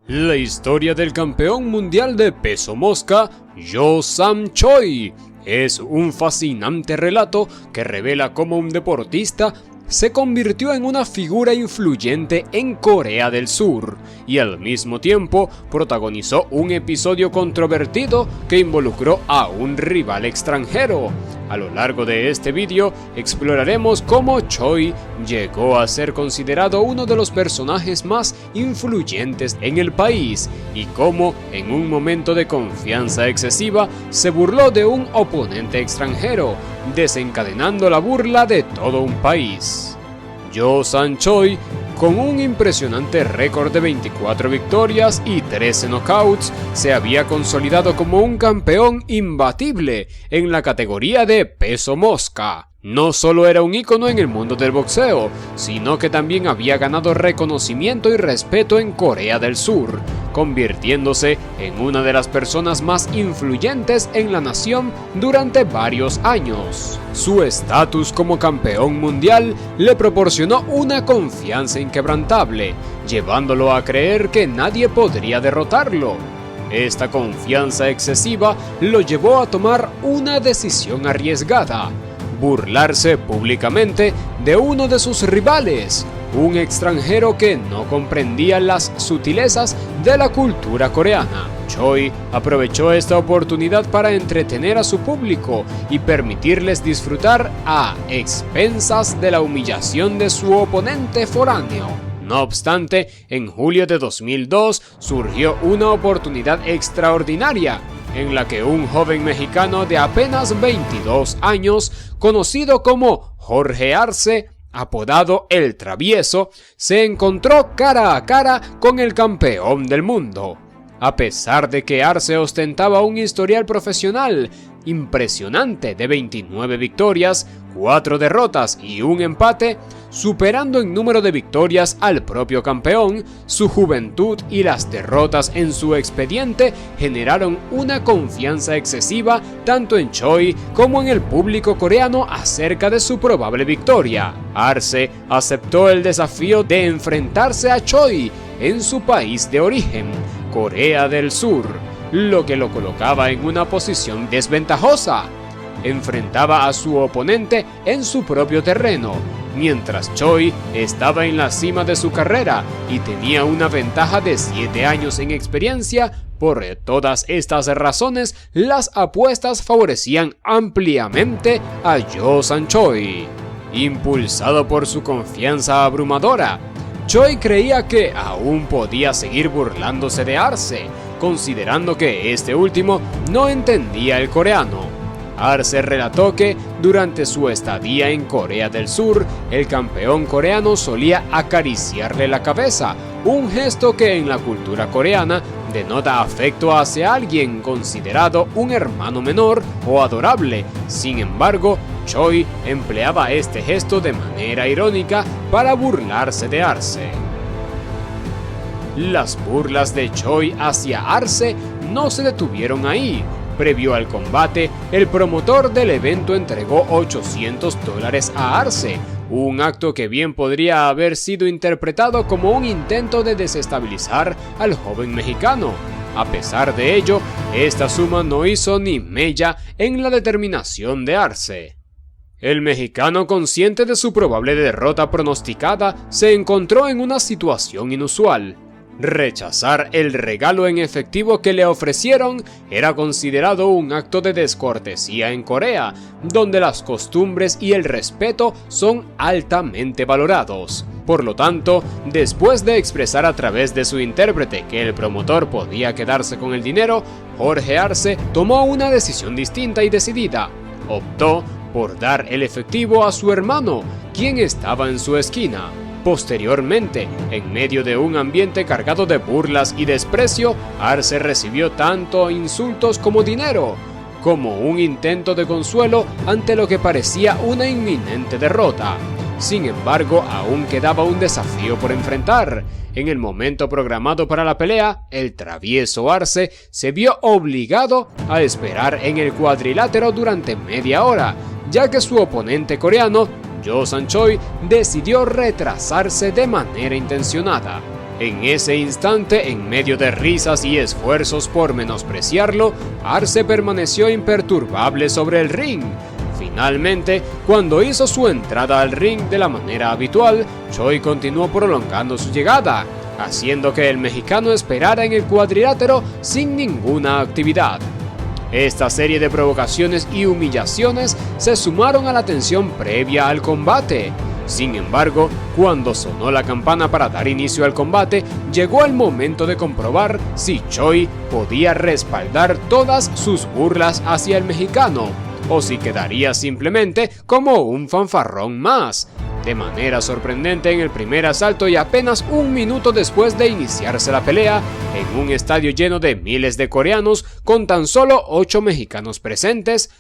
La historia del campeón mundial de peso mosca, Yo Sam Choi, es un fascinante relato que revela cómo un deportista se convirtió en una figura influyente en Corea del Sur y al mismo tiempo protagonizó un episodio controvertido que involucró a un rival extranjero. A lo largo de este vídeo exploraremos cómo Choi llegó a ser considerado uno de los personajes más influyentes en el país y cómo en un momento de confianza excesiva se burló de un oponente extranjero, desencadenando la burla de todo un país. Yo Sam Choi, con un impresionante récord de 24 victorias y 13 knockouts, se había consolidado como un campeón imbatible en la categoría de peso mosca. No solo era un ícono en el mundo del boxeo, sino que también había ganado reconocimiento y respeto en Corea del Sur, convirtiéndose en una de las personas más influyentes en la nación durante varios años. Su estatus como campeón mundial le proporcionó una confianza inquebrantable, llevándolo a creer que nadie podría derrotarlo. Esta confianza excesiva lo llevó a tomar una decisión arriesgada: burlarse públicamente de uno de sus rivales, un extranjero que no comprendía las sutilezas de la cultura coreana. Choi aprovechó esta oportunidad para entretener a su público y permitirles disfrutar a expensas de la humillación de su oponente foráneo. No obstante, en julio de 2002 surgió una oportunidad extraordinaria en la que un joven mexicano de apenas 22 años, conocido como Jorge Arce, apodado El Travieso, se encontró cara a cara con el campeón del mundo. A pesar de que Arce ostentaba un historial profesional impresionante de 29 victorias, 4 derrotas y un empate, superando en número de victorias al propio campeón, su juventud y las derrotas en su expediente generaron una confianza excesiva tanto en Choi como en el público coreano acerca de su probable victoria. Arce aceptó el desafío de enfrentarse a Choi en su país de origen, Corea del Sur, lo que lo colocaba en una posición desventajosa. Enfrentaba a su oponente en su propio terreno, mientras Choi estaba en la cima de su carrera y tenía una ventaja de 7 años en experiencia. Por todas estas razones, las apuestas favorecían ampliamente a Yo Sam Choi. Impulsado por su confianza abrumadora, Choi creía que aún podía seguir burlándose de Arce, considerando que este último no entendía el coreano. Arce relató que durante su estadía en Corea del Sur, el campeón coreano solía acariciarle la cabeza, un gesto que en la cultura coreana denota afecto hacia alguien considerado un hermano menor o adorable. Sin embargo, Choi empleaba este gesto de manera irónica para burlarse de Arce. Las burlas de Choi hacia Arce no se detuvieron ahí. Previo al combate, el promotor del evento entregó $800 a Arce, un acto que bien podría haber sido interpretado como un intento de desestabilizar al joven mexicano. A pesar de ello, esta suma no hizo ni mella en la determinación de Arce. El mexicano, consciente de su probable derrota pronosticada, se encontró en una situación inusual. Rechazar el regalo en efectivo que le ofrecieron era considerado un acto de descortesía en Corea, donde las costumbres y el respeto son altamente valorados. Por lo tanto, después de expresar a través de su intérprete que el promotor podía quedarse con el dinero, Jorge Arce tomó una decisión distinta y decidida. Optó por dar el efectivo a su hermano, quien estaba en su esquina. Posteriormente, en medio de un ambiente cargado de burlas y desprecio, Arce recibió tanto insultos como dinero, como un intento de consuelo ante lo que parecía una inminente derrota. Sin embargo, aún quedaba un desafío por enfrentar. En el momento programado para la pelea, el travieso Arce se vio obligado a esperar en el cuadrilátero durante media hora, ya que su oponente coreano, Yo Sam Choi, decidió retrasarse de manera intencionada. En ese instante, en medio de risas y esfuerzos por menospreciarlo, Arce permaneció imperturbable sobre el ring. Finalmente, cuando hizo su entrada al ring de la manera habitual, Choi continuó prolongando su llegada, haciendo que el mexicano esperara en el cuadrilátero sin ninguna actividad. Esta serie de provocaciones y humillaciones se sumaron a la tensión previa al combate. Sin embargo, cuando sonó la campana para dar inicio al combate, llegó el momento de comprobar si Choi podía respaldar todas sus burlas hacia el mexicano, o si quedaría simplemente como un fanfarrón más. De manera sorprendente, en el primer asalto y apenas un minuto después de iniciarse la pelea, en un estadio lleno de miles de coreanos con tan solo 8 mexicanos presentes,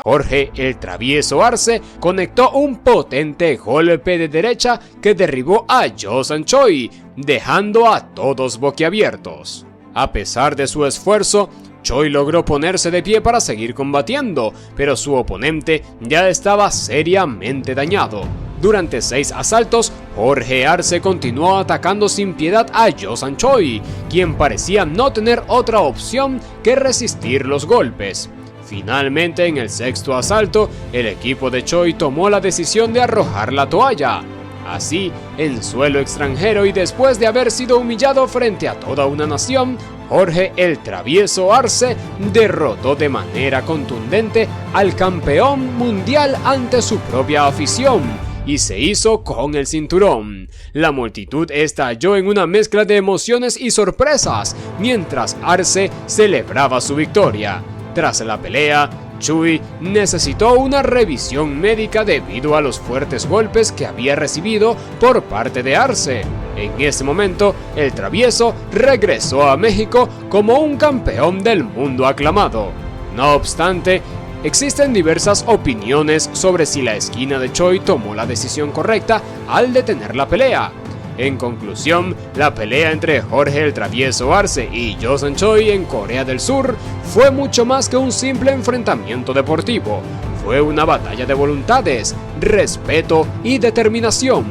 Jorge el Travieso Arce conectó un potente golpe de derecha que derribó a Joseon Choi, dejando a todos boquiabiertos. A pesar de su esfuerzo, Choi logró ponerse de pie para seguir combatiendo, pero su oponente ya estaba seriamente dañado. Durante 6 asaltos, Jorge Arce continuó atacando sin piedad a Joseon Choi, quien parecía no tener otra opción que resistir los golpes. Finalmente, en el 6º asalto, el equipo de Choi tomó la decisión de arrojar la toalla. Así, en suelo extranjero y después de haber sido humillado frente a toda una nación, Jorge el Travieso Arce derrotó de manera contundente al campeón mundial ante su propia afición y se hizo con el cinturón. La multitud estalló en una mezcla de emociones y sorpresas mientras Arce celebraba su victoria. Tras la pelea, Choi necesitó una revisión médica debido a los fuertes golpes que había recibido por parte de Arce. En ese momento, el Travieso regresó a México como un campeón del mundo aclamado. No obstante, existen diversas opiniones sobre si la esquina de Choi tomó la decisión correcta al detener la pelea. En conclusión, la pelea entre Jorge el Travieso Arce y Joseon Choi en Corea del Sur fue mucho más que un simple enfrentamiento deportivo. Fue una batalla de voluntades, respeto y determinación.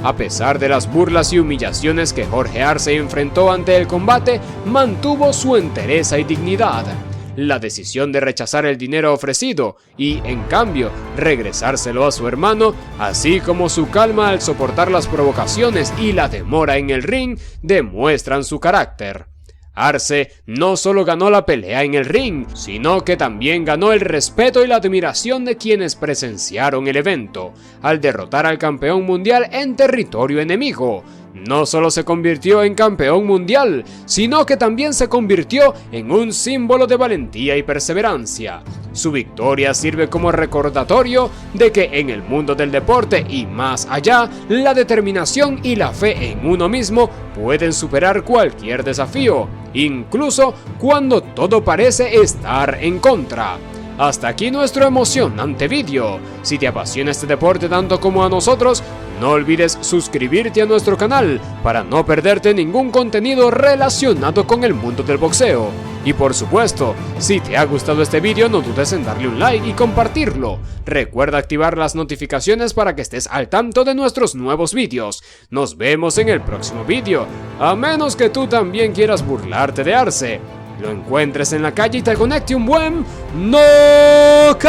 A pesar de las burlas y humillaciones que Jorge Arce enfrentó ante el combate, mantuvo su entereza y dignidad. La decisión de rechazar el dinero ofrecido y, en cambio, regresárselo a su hermano, así como su calma al soportar las provocaciones y la demora en el ring, demuestran su carácter. Arce no solo ganó la pelea en el ring, sino que también ganó el respeto y la admiración de quienes presenciaron el evento, al derrotar al campeón mundial en territorio enemigo. No solo se convirtió en campeón mundial, sino que también se convirtió en un símbolo de valentía y perseverancia. Su victoria sirve como recordatorio de que en el mundo del deporte y más allá, la determinación y la fe en uno mismo pueden superar cualquier desafío, incluso cuando todo parece estar en contra. Hasta aquí nuestro emocionante vídeo. Si te apasiona este deporte tanto como a nosotros, no olvides suscribirte a nuestro canal para no perderte ningún contenido relacionado con el mundo del boxeo. Y por supuesto, si te ha gustado este vídeo, no dudes en darle un like y compartirlo. Recuerda activar las notificaciones para que estés al tanto de nuestros nuevos vídeos. Nos vemos en el próximo vídeo, a menos que tú también quieras burlarte de Arce, lo encuentres en la calle y te conecte un buen knockout.